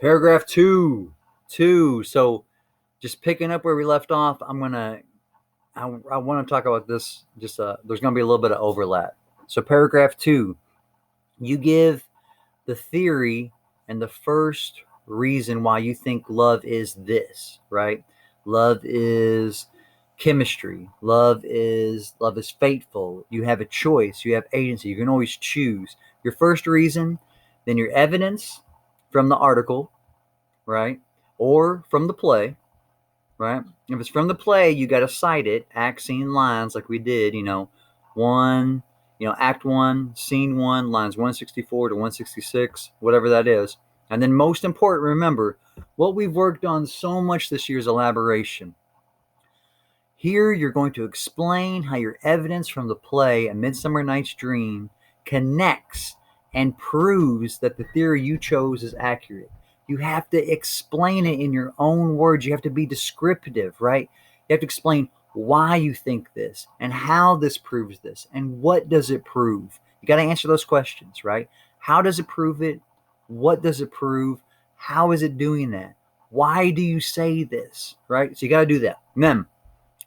Paragraph two. So just picking up where we left off, I want to talk about this. There's going to be a little bit of overlap. So paragraph two, you give the theory and the first reason why you think love is this, right? Love is chemistry. Love is fateful. You have a choice. You have agency. You can always choose. Your first reason, then your evidence from the article, right? Or from the play, right? If it's from the play, you got to cite it, act, scene, lines, like we did, one, act one, scene one, lines 164 to 166, whatever that is. And then most important, remember, what we've worked on so much this year is elaboration. Here, you're going to explain how your evidence from the play A Midsummer Night's Dream connects and proves that the theory you chose is accurate. You have to explain it in your own words. You have to be descriptive, right? You have to explain why you think this and how this proves this and what does it prove. You got to answer those questions, right? How does it prove it? What does it prove? How is it doing that? Why do you say this, right? So you got to do that. And then,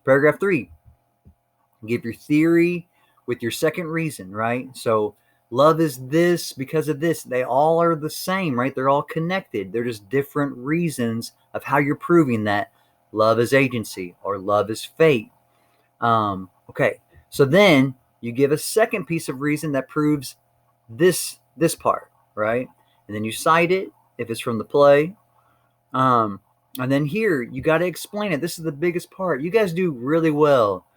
paragraph 3, give your theory with your second reason, right? So love is this because of this. They all are the same, right? They're all connected. They're just different reasons of how you're proving that love is agency or love is fate. Okay, so then you give a second piece of reason that proves this part, right? And then you cite it if it's from the play. And then here, you got to explain it. This is the biggest part. You guys do really well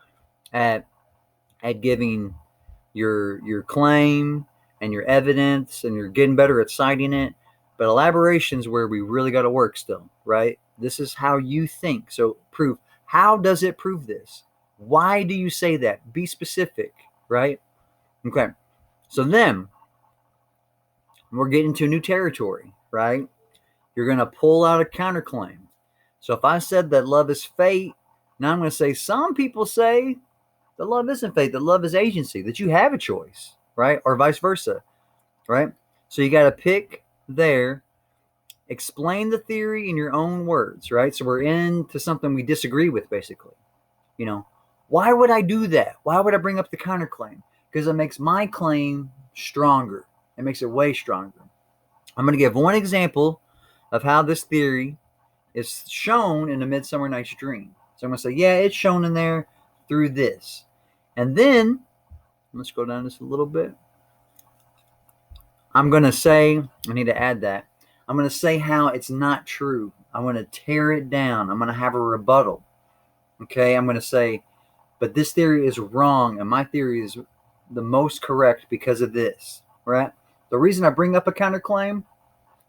at giving your claim and your evidence, and you're getting better at citing it. But elaboration is where we really got to work still, right? This is how you think. So prove. How does it prove this? Why do you say that? Be specific, right? Okay. So then we're getting to new territory, right? You're going to pull out a counterclaim. So if I said that love is fate, now I'm going to say some people say that love isn't fate, that love is agency, that you have a choice, right? Or vice versa, right? So you got to pick there, explain the theory in your own words, right? So we're into something we disagree with, basically. Why would I do that? Why would I bring up the counterclaim? Because it makes my claim stronger. It makes it way stronger. I'm going to give one example of how this theory is shown in A Midsummer Night's Dream. So I'm going to say, yeah, it's shown in there through this. And then, let's go down just a little bit. I'm going to say, I need to add that. I'm going to say how it's not true. I'm going to tear it down. I'm going to have a rebuttal. Okay, I'm going to say, but this theory is wrong, and my theory is the most correct because of this, right? The reason I bring up a counterclaim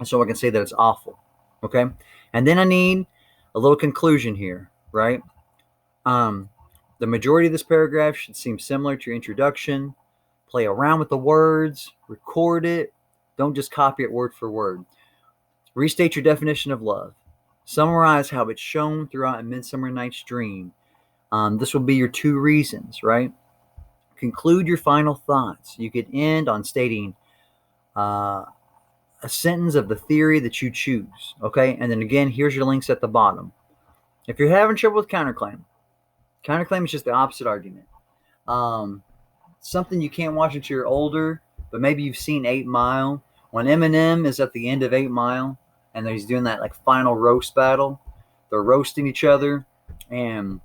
is so I can say that it's awful. Okay, and then I need a little conclusion here, right? The majority of this paragraph should seem similar to your introduction. Play around with the words, record it. Don't just copy it word for word. Restate your definition of love. Summarize how it's shown throughout A Midsummer Night's Dream. This will be your 2 reasons, right? Conclude your final thoughts. You could end on stating a sentence of the theory that you choose, okay? And then again, here's your links at the bottom. If you're having trouble with counterclaim is just the opposite argument. Something you can't watch until you're older, but maybe you've seen 8 Mile. When Eminem is at the end of 8 Mile, and he's doing that like final roast battle, they're roasting each other, and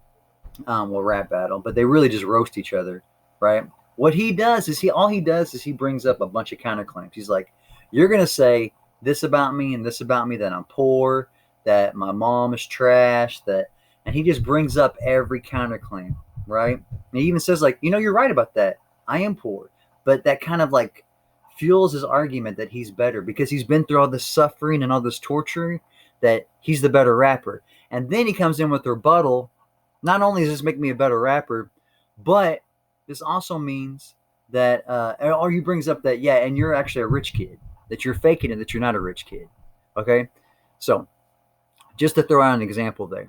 rap battle, but they really just roast each other, right? What he does is he brings up a bunch of counterclaims. He's like, you're going to say this about me and this about me, that I'm poor, that my mom is trash, and he just brings up every counterclaim, right? And he even says like, you're right about that. I am poor. But that kind of like fuels his argument that he's better because he's been through all this suffering and all this torture, that he's the better rapper. And then he comes in with rebuttal. Not only does this make me a better rapper, but this also means that, or he brings up that, yeah, and you're actually a rich kid, that you're faking it, that you're not a rich kid. Okay? So, just to throw out an example there.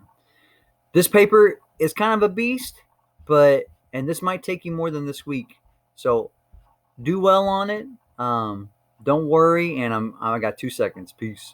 This paper is kind of a beast, and this might take you more than this week. So, do well on it. Don't worry, and I got 2 seconds. Peace.